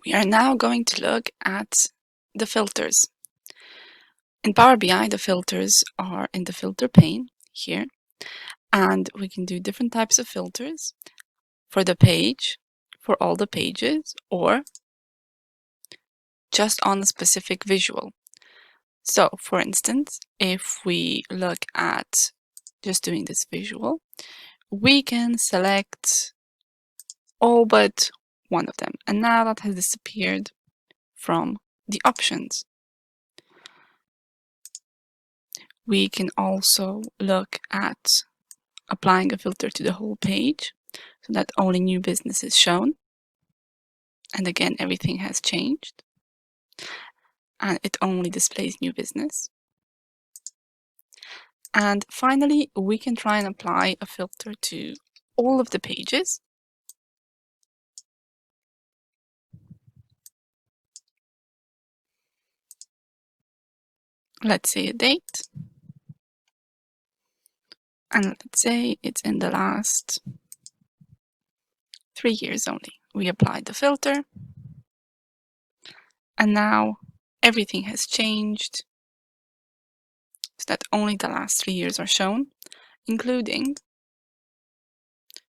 We are now going to look at the filters. In Power BI, the filters are in the filter pane here, and we can do different types of filters for the page, for all the pages, or just on a specific visual. So, for instance, if we look at just doing this visual, we can select all but one of them, and now that has disappeared from the options. We can also look at applying a filter to the whole page so that only new business is shown. And again, everything has changed and it only displays new business. And finally, we can try and apply a filter to all of the pages. Let's say a date. And let's say it's in the last 3 years only. We applied the filter. And now everything has changed so that only the last 3 years are shown, including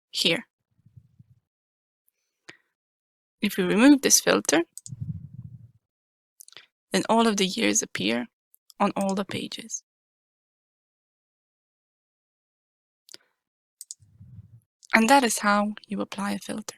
here. If we remove this filter, then all of the years appear on all the pages. And that is how you apply a filter.